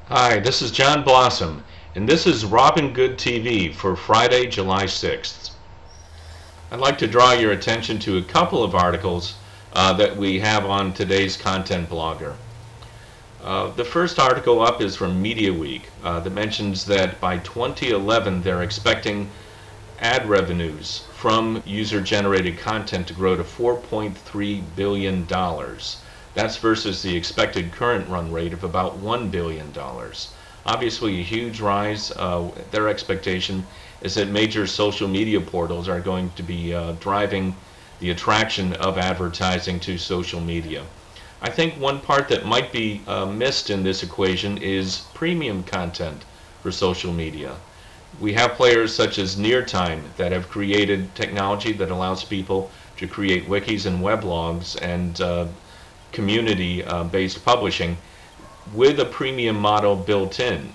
Hi, this is John Blossom, and this is Robin Good TV for Friday, July 6th. I'd like to draw your attention to a couple of articles that we have on today's content blogger. The first article up is from Media Week that mentions that by 2011 they're expecting ad revenues from user-generated content to grow to $4.3 billion. That's versus the expected current run rate of about $1 billion. Obviously a huge rise. Their expectation is that major social media portals are going to be driving the attraction of advertising to social media. I think one part that might be missed in this equation is premium content for social media. We have players such as Neartime that have created technology that allows people to create wikis and weblogs and community-based publishing with a premium model built in,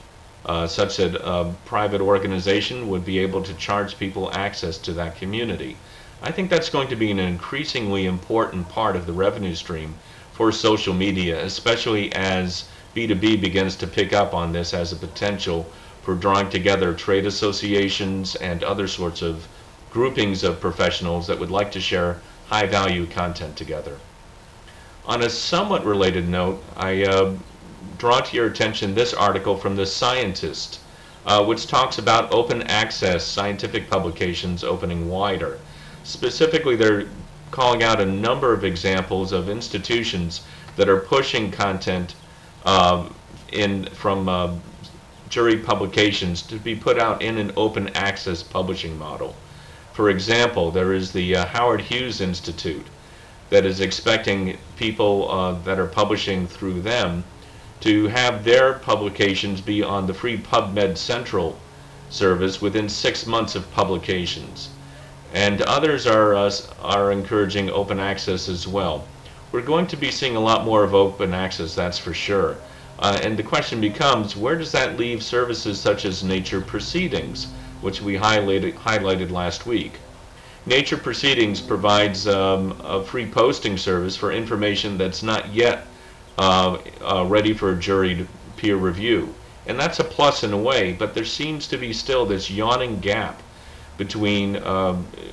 such that a private organization would be able to charge people access to that community. I think that's going to be an increasingly important part of the revenue stream for social media, especially as B2B begins to pick up on this as a potential for drawing together trade associations and other sorts of groupings of professionals that would like to share high-value content together. On a somewhat related note, I draw to your attention this article from The Scientist, which talks about open access scientific publications opening wider. Specifically, they're calling out a number of examples of institutions that are pushing content from jury publications to be put out in an open access publishing model. For example, there is the Howard Hughes Institute that is expecting people that are publishing through them to have their publications be on the free PubMed Central service within 6 months of publications. And others are encouraging open access as well. We're going to be seeing a lot more of open access, that's for sure. And the question becomes, where does that leave services such as Nature Proceedings, which we highlighted last week? Nature Proceedings provides a free posting service for information that's not yet ready for jury peer review. And that's a plus in a way, but there seems to be still this yawning gap between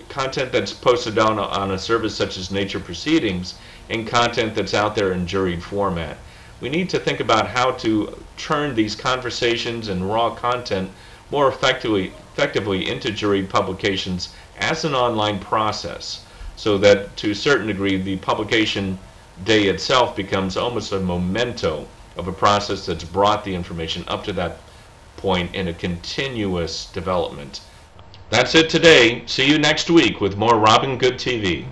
content that's posted on a service such as Nature Proceedings and content that's out there in juried format. We need to think about how to turn these conversations and raw content more effectively into juried publications as an online process, so that to a certain degree the publication day itself becomes almost a memento of a process that's brought the information up to that point in a continuous development. That's it today. See you next week with more Robin Good TV.